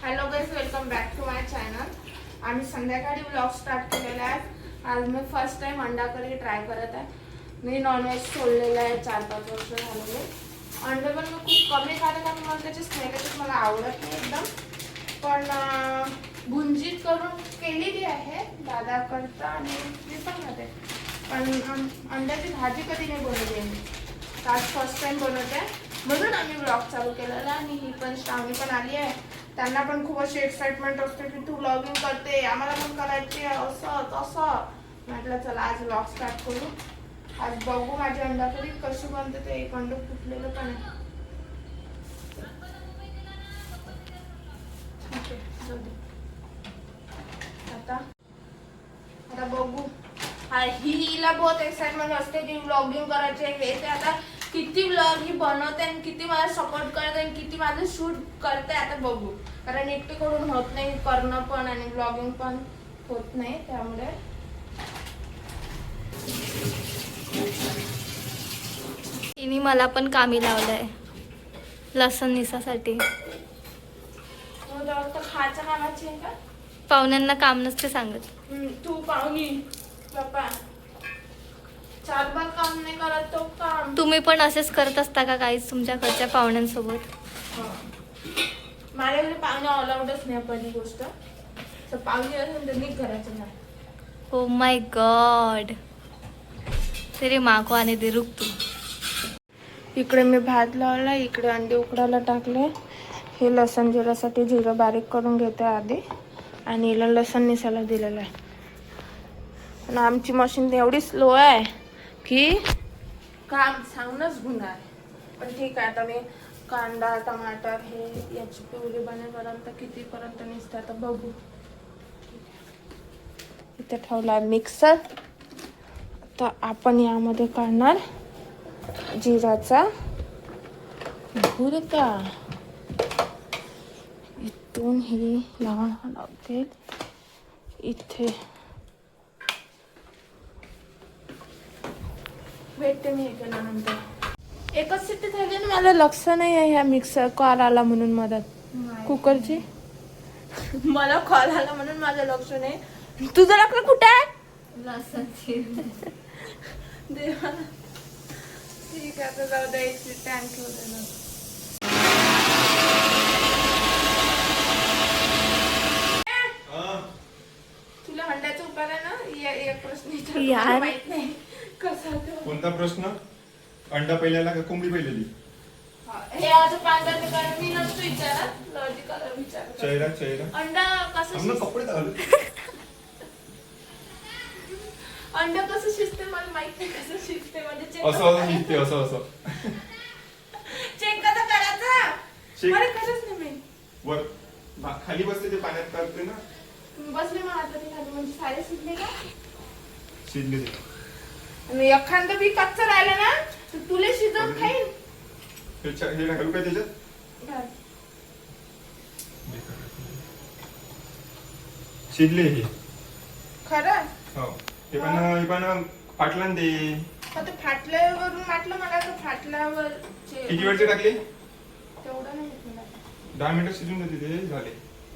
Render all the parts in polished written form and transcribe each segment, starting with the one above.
Hello guys, welcome back to my channel. आम्ही संध्याकाळी vlog start केलेला आहे. आज मी फर्स्ट टाइम अंडा करी ट्राय करत आहे. मी नॉनव्हेज सोडलेलं आहे 4-5 वर्ष झालेले. अंडे पण मी खूप कमी खाते कारण मला त्याची स्मेल मला आवडत नाही एकदम. पण भुंजी करून केलेली आहे दादा करता आणि मी पण खाते. पण अंड्याची भाजी कधी नाही बनवली आहे मी. आज फर्स्ट टाइम बनवते म्हणून आम्ही व्लॉग चालू केलेला. आणि ही पण श्रावणी पण आली आहे. त्यांना पण खूप अशी एक्साइटमेंट असते की तू व्लॉगिंग करते, आम्हाला पण करायची असं तसं. म्हटलं चला आज व्लॉग स्टार्ट करू. आज बघू माझी अंडा करी कशी बनते. ते एक अंड फुटलेलं पण आहे. आता बघू. हिला बहुत एक्साइटमेंट असते की व्लॉगिंग करायचे हे ते. आता किती व्लॉग ही बनवते आणि किती मला सपोर्ट करते आणि किती माझं शूट करते आता बघू. कारण एकटीकडून होत नाही करणं पण आणि व्लॉगिंग पण होत नाही. त्यामुळे तिने मला पण कामी लावलंय लसूण निसासाठी. खायच्या कामाची आहे का? पाहुण्यांना काम नसते सांगत. तू पाहुणी बाप्पा 4 बार काम नाही करत तो काम. तुम्ही पण असेच करत असता का काहीच तुमच्या घरच्या पाहुण्यांसोबत? माझ्या घरी पाहुणे अलाउडच नाही पहिली गोष्ट. तर पाहुणे असेल तर नीट करायचं नाही. ओ माय गॉड, तेरे माँ को आने दे, रुक तू. इकडे मी भात लावला, इकडे अंडे उकडायला टाकले. हे लसण जिऱ्यासाठी जिरं बारीक करून घेते आधी आणि हिला लसण निसायला दिलेलं आहे. पण आमची मशीन एवढी स्लो आहे की काम सांगूनच गुन्हा. पण ठीक आहे, आता मी कांदा टमाटर हे याची पिवळी बनेपर्यंत कितीपर्यंत निसते आता बघू. इथे ठेवला मिक्सर. आता आपण यामध्ये काढणार जिराचा भुरका. इथून ही लवंग लावते इथे. भेटते मी केल्यानंतर. एकच सिटी झाली ना, मला लक्ष नाही आहे ह्या मिक्सर कॉल आला म्हणून मदत कुकरची. मला कॉल आला म्हणून माझं लक्ष नाही. तुझं लक्ष कुठे आहे? देवा ठीक आहे, आता जाऊ द्यायची टँक ठेवलेलं. तुला अंड्याचा उपाय आहे ना, एक प्रश्न यार माहित नाही कसा तो. कोणता प्रश्न? अंडा पहिल्याला का कोंबडी पहिलेली? हे आज पांढऱ्याचे कारण मी नसतो विचारत, लॉजिकल विचार. चेहरा अंडा कसं कपडे घालू. अंड कसं शिजते मला माहित नाही. कसं शिजते म्हणजे असं शिजते असं चेक कसं करायचं चेक मला कळच नाही मी. वर खाली बसते ते पाण्यात करते ना. बसले मग हाताने खाली म्हणजे सारे शिजले का? शिजले ते. आणि एखादं बी कच्चं राहिलं ना तर तुला शिजवून खाईन. हे घालू काय त्याच्यात? घाल. शिजले हे खरं? हो. हे पण फाटलं ते. आता फाटल्यावरून वाटलं मला तर फाटल्यावर किती वेळचे टाकले? तेवढं नाही मला. 10 मिनिटं शिजून देते ते झाले.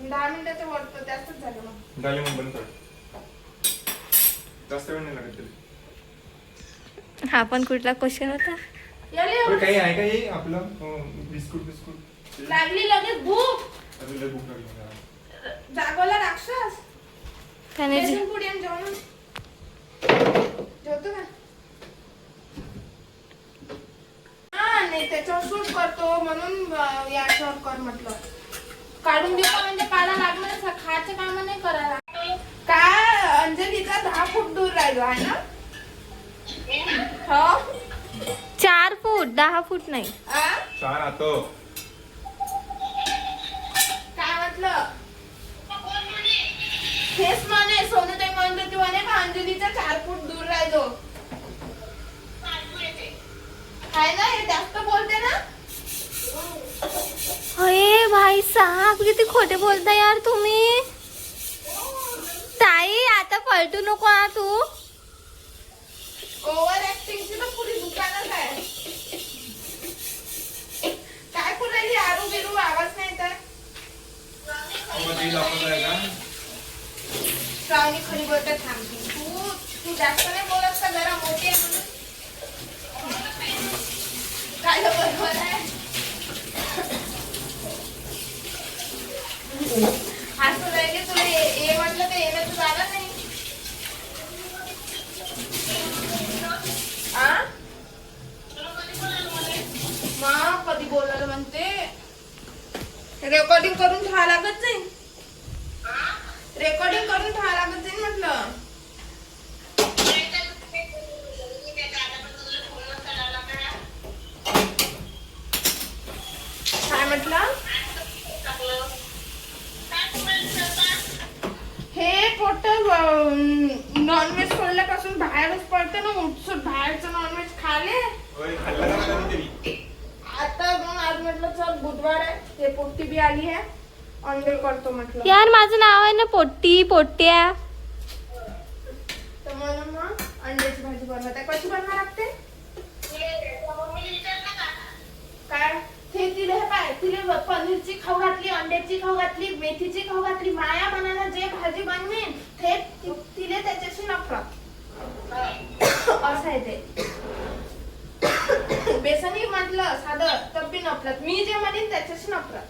10 मिनिटाचं वरतं जास्तच झालं मग. झाले मग बंद कर. जास्त वेळ नाही लागत त्याला. हा पण कुठला क्वेश्चन होता? काही आहे का हे आपलं बिस्कुट लागली लगेच भूक. अजून भूक लागली मला. जागवला राक्षस. त्याने बेसन पुडी आणि जेवण जेवतो का? नाही त्याच्यावर सूट करतो म्हणून याच्यावर कर म्हटलं. काढून देऊ का म्हणजे काढा लागलं. खायचं काम नाही करायला. काय अंजलीचा 10 फूट दूर राहिलो आहे ना? हो 4 फूट 10 फूट नाही. 4 आता. काय म्हटलं? हेच म्हणे सोनूताई म्हणत होती म्हणे का अंजलीचा 4 फूट दूर राहिलो. आहे ना, हे जास्त बोलते ना. अरे भाई साहब किती खोटे बोलता यार तुम्ही. ताई आता पलटू नको ना तू. ओव्हर ऍक्टिंगची तर पुरी दुकानच आहे. काय पुरायली आरू बिरू आवाज नाही येत. बोलते थांबती. तू जास्त नाही बोलत का? जरा मोठी आहे म्हणून. काय बरोबर आहे. असं नाही की तुला ये म्हटलं ते येणं तू झालं नाही. मग कधी बोलायला म्हणते रेकॉर्डिंग करून ठेवा लागत नाही. रेकॉर्डिंग करून ठेवा लागत नाही म्हटलं. काय म्हटलं? हे पोट नॉनव्हेज सोडल्यापासून बाहेरच पडते ना. उठसूट बाहेरचं नॉनव्हेज खाले. आता मग आज म्हटलं चल बुधवार आहे, हे पोट्टी बी आली आहे, अंडे करतो म्हटलं. यार माझं नाव आहे ना पोट्टी पोट्ट्या. तर म्हणून मग अंड्याची भाजी बनवत आहे. कशी बनवावी लागते काय ते तिला हे पाय तिला पनीरची खाऊ घातली, अंड्याची खाऊ घातली, मेथीची खाऊ घातली. माया मनाला जे भाजी बनवेन ते तिला त्याच्याशी नफरत असं आहे ते. बेसनी म्हटलं साधं तर बी नफरत. मी जे म्हणेन त्याच्याशी नफरत.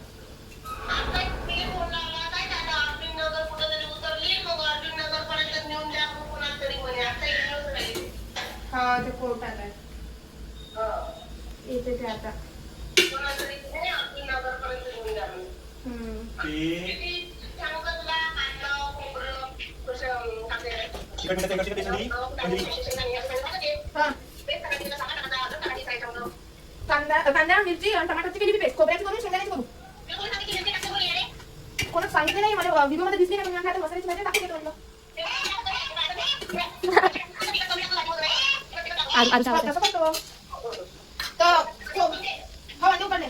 हा ते कोर्टात आहे. येते ते आता. कांदा मिरची आणि टमाटरची केली पेस्ट. खोबऱ्याची करू, शेंगदाण्याची करू. कोणाच सांगितलं नाही मला. व्हिडिओ मध्ये दिसली नाही. मी आता मसाल्याची भाजी टाकून घेतो म्हटलं. कसं करतो तर हो अंडे उकडले.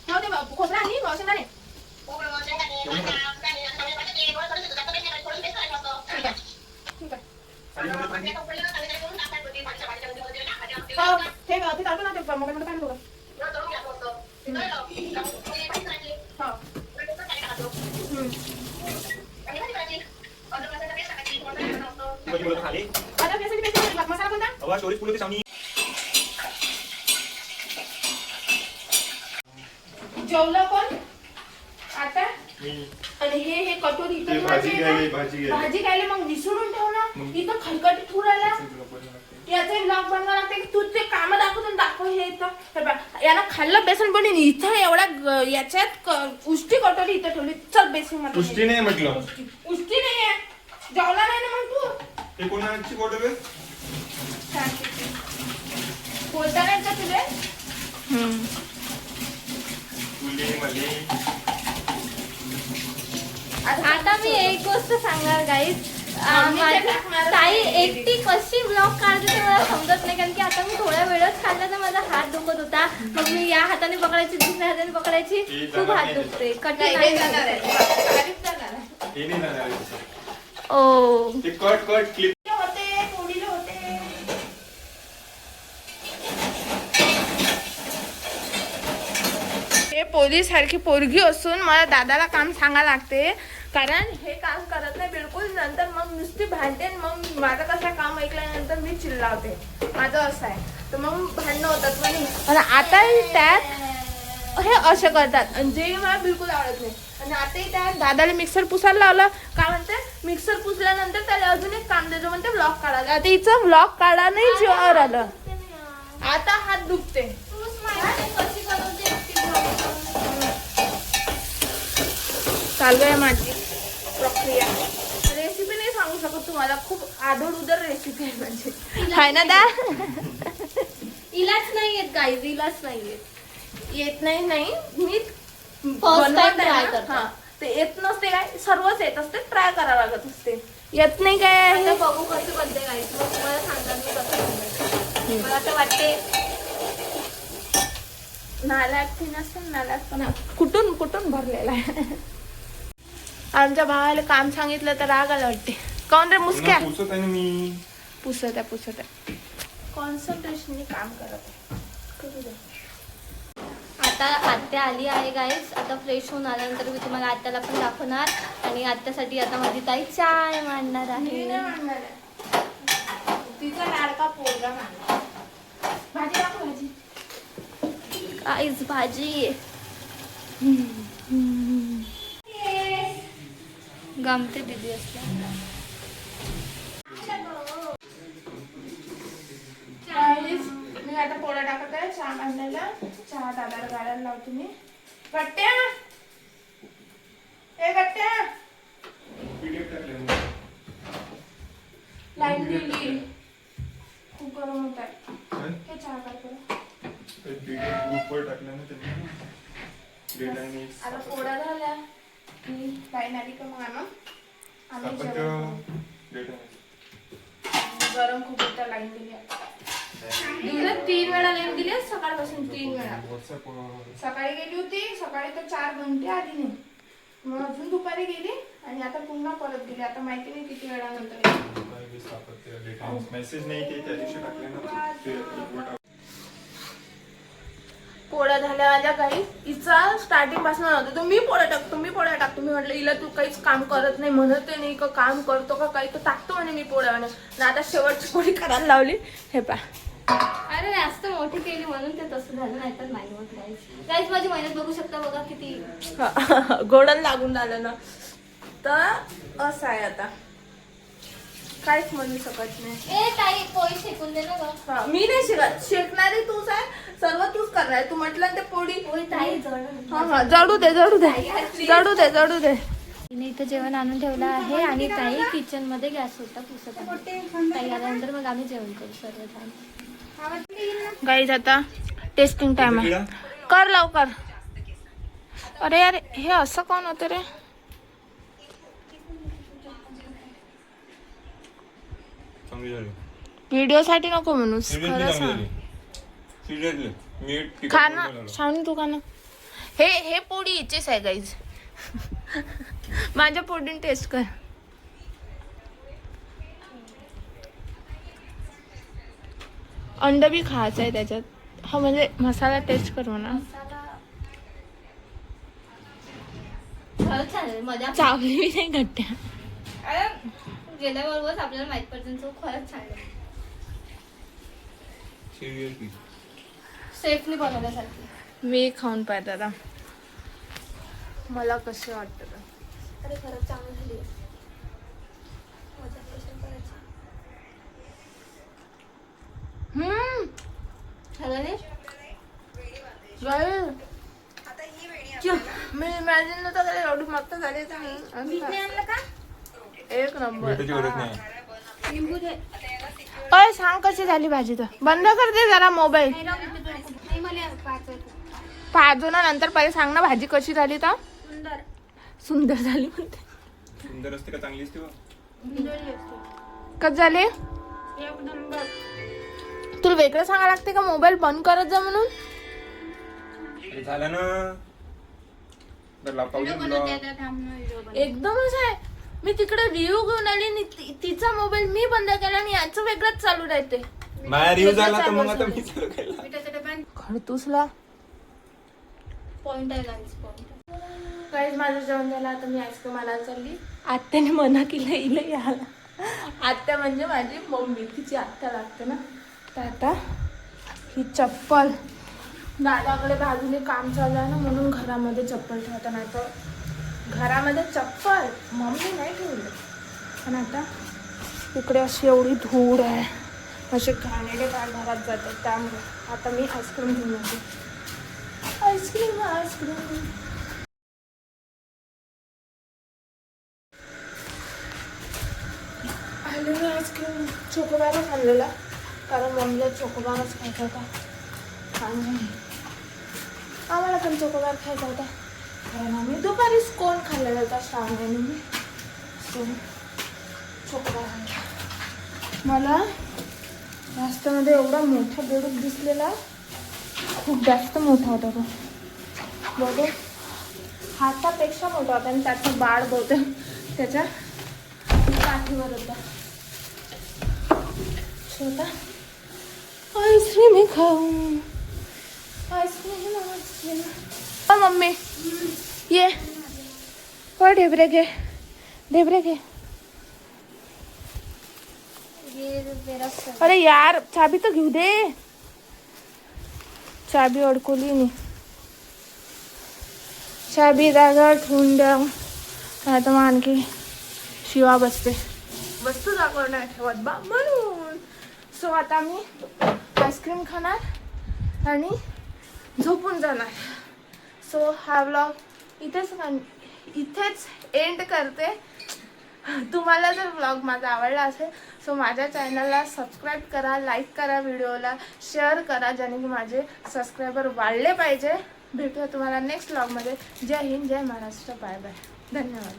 हो ते खोबरा आणि शेंगदाणे. ठीक आहे. हो ते चालतो ना ते मोठे मोठे काय बघा. मसाला कोणता? जेवलं कोण आता? आणि हे कटोरी इथं भाजी खायला मग विसरून ठेवणार. इथं खरकटी ठुरायला याचा ब्लॉग बनवा लागते. तू ते काम दाखव हे इथं याला खाल्लं बेसन बनवून. इथं एवढ्या याच्यात उष्टी कटोरी इथं ठेवली. चल बेसन मध्ये. उष्टी नाही म्हटलं. उष्टी नाही आहे. जेवला नाही ना मग तू. हे कोणाची बॉटल आहे? बोलता नाही का तुझे? आता मी एक गोष्ट सांगणार गाईज. ताई एकटी कशी ब्लॉग काढते ते मला समजत नाही. कारण की आता मी थोड्या वेळच काढला तर माझा हात दुखत होता. मग मी या हाताने पकडायची, दुसऱ्या हाताने पकडायची. खूप हात दुखते. कठीण ओ कट क्लिप होते पोळीला होते. हे पोरी सारखी पोरगी असून मला दादाला काम सांगा लागते. कारण हे काम करत नाही बिलकुल. नंतर मग नुसती भांडते. मग माझं कसं काम ऐकल्यानंतर मी चिल्लावते. माझं असं आहे. तर मग भांडणं होतात म्हणे. आणि आता त्यात हे असे करतात आणि जे मला बिलकुल आवडत नाही. आणि आताही त्या दादाला मिक्सर पुसायला लावलं. काय म्हणते मिक्सर पुसल्यानंतर त्याला अजून एक काम देतो म्हणते ब्लॉग काढायला. आता हिचं ब्लॉग काढा नाही जीवावर आलं. आता हात दुखते. चालू आहे माझी प्रक्रिया. रेसिपी नाही सांगू शकत तुम्हाला. खूप आदर उदर रेसिपी आहे म्हणजे. हाय ना दा. इलाच नाही येत गाईज. इलाच नाही येत नाही. मी फर्स्ट टाइम ट्राय करते. हा ते येत नसते काय. सर्वच येत असते. ट्राय करावं लागत असते. येत नाही काय. आता बघू कशी बनते गाईज. मग तुम्हाला सांगणार मी कसं बनते. मला आता वाटते नाल्यात नसतं. नाल्यात पण कुठून कुठून भरलेला आहे. आमच्या भावाला काम सांगितलं तर राग आला वाटते. कोण रे मुसक्या? पुसत आहे मी. पुसत आहे. कॉन्सन्ट्रेशनने काम करत आहे. करू दे. आता आत्या आली आहे गाईज. आता फ्रेश होऊन आल्यानंतर मी तुम्हाला आत्याला पण दाखवणार. आणि आत्यासाठी आता माझी ताई चाय मांडणार आहे. तिचा लाडका पोरगा मांडणार. भाजी दाखव भाजी. गाईज भाजी गमते दीदी असल्या. मी आता पोळ्या टाकत आहे. चहा मांडायला. चहा दादाला गाळायला लावते मी. गट्ट्या ए गट्ट्या लाईन गेली. खूप गरम होत आहे. हे चहा करतो. ग्रुपवर टाकलं ना त्यांनी. आता पोळ्या झाल्या की लाईन आली का मग आम्ही जेवण करू. गरम खूप होता. लाईन गेली. दिवसात 3 वेळा लाईन गेली. सकाळपासून 3 वेळा. सकाळी गेली होती. सकाळी तर 4 घंटे आली नाही. मग अजून दुपारी गेली आणि आता पुन्हा परत गेली. आता माहिती नाही किती वेळा नंतर. मेसेज नाही ते त्या दिवशी टाकले ना. पोळ्या झाल्या माझ्या काही. हिचा स्टार्टिंग पासून नव्हतं तर मी पोळ्या टाकतो मी म्हटलं हिला तू काहीच काम करत नाही म्हणत नाही का काम करतो का काही तर टाकतो म्हणे मी पोळ्या म्हणे. आता शेवटची पोळी करायला लावली. हे पा अरे जास्त मोठी केली म्हणून ते तसं झालं. नाही तर नाही होत गाईज. गाईज माझी मेहनत बघू शकता बघा किती गोडन लागून आलं ना. तर असं आहे आता काहीच म्हणू शकत नाही. ए ताई पोळी शेकून दे ना गं. मी नाही शिकत. शेकणारी तूच आहे. सर्व तूच करणार. तू म्हटलं ते पोळी ताई जळू दे. तिने इथं जेवण आणून ठेवलं आहे आणि ताई किचन मध्ये गॅस होता पुसत आहे. ताई आल्यानंतर मग आम्ही जेवण करू सर्वजण. गाईज आता टेस्टिंग टाइम आहे. कर लवकर. अरे यार हे असं कोण होतं रे. व्हिडिओ साठी नको म्हणून खरं सांग. खाना शावनी तू खाना. हे पोळी हिचीच आहे गाईज. माझ्या पोळीने टेस्ट कर. अंड बी खायचं आहे त्याच्यात. हा म्हणजे मसाला टेस्ट करू ना. मजा चावली बी नाही गट्ट्या. गेल्याबरोबर आपल्याला माहित पडतं खरंच छान सेफली बनवण्यासाठी. मी खाऊन पाहते आता मला कसं वाटतं. अरे खरंच चांगली झाली. मी इमॅजिन नव्हतं केलं एवढी मस्त झाली. एक नंबर. अय सांग कशी झाली भाजी. तर बंद कर दे जरा मोबाईल. पाहतो ना नंतर. पहिले सांग ना भाजी कशी झाली. तर सुंदर झाली म्हणते. सुंदर असते का चांगली असते. कस झाली. तुला वेगळं सांगा लागते का मोबाईल बंद करत जा म्हणून. झालं ना. एकदमच आहे. मी तिकडे रिव्ह्यू घेऊन आली आणि तिचा मोबाईल मी बंद केला आणि याचं वेगळंच चालू राहते. माझा रिव्ह्यू झाला तर मग आता मी चालू केला. खडतूसला पॉइंट आहे गाईज. पॉइंट काहीच माझं जेवण झालं. आता मी आईस्क्रीम आणायला चालली. आत्याने मना केलं इला यायला. आत्या म्हणजे माझी मम्मी. तिची आत्या लागते ना. तर आता ही चप्पल दादाकडे बाजूने काम चालू आहे ना म्हणून घरामध्ये चप्पल ठेवता. नाही तर घरामध्ये चप्पल मम्मी नाही ठेवली. पण आता इकडे अशी एवढी धूळ आहे. असे घाणेरडे काय घरात जातात. त्यामुळे आता मी आईस्क्रीम घेऊन येते. आईस्क्रीम आले मी आईस्क्रीम चोकोबारच आणलेला. कारण मम्मीला चोकोबारच खायचा होता आणि आम्हाला पण चोकोबार खायचा होता. कारण आम्ही दुपारीच कोण खाल्लेला होता. श्रावणाने मी चोकोबार आणला. मला जास्तमध्ये एवढा मोठा बेडूक दिसलेला. खूप जास्त मोठा होता तो. बघू हातापेक्षा मोठा होता आणि त्याचं बाळ बहुतेक त्याच्या काठीवर होता. छोटा आईस्क्रीम खाऊ. आईस्क्रीम मम्मी ये हो ढेबरे घे ढेबरे घे. अरे यार चाबी तर घेऊ दे. चाबी अडकवली नाही. चाबी जागा ठेवून द्या नाही तर मग आणखी शिवा बसते. वस्तू जागो नाही ठेवत बा म्हणून. सो आता मी आईस्क्रीम खाणार आणि झोपून जाणार. सो हा व्लॉग इथेच एंड करते. तुम्हाला जर व्लॉग माझा आवडला असेल सो माझ्या चॅनलला सबस्क्राईब करा, लाईक करा, व्हिडिओला शेअर करा ज्याने की माझे सबस्क्रायबर वाढले पाहिजे. भेटूया तुम्हाला नेक्स्ट व्लॉगमध्ये. जय हिंद, जय महाराष्ट्र, बाय बाय, धन्यवाद.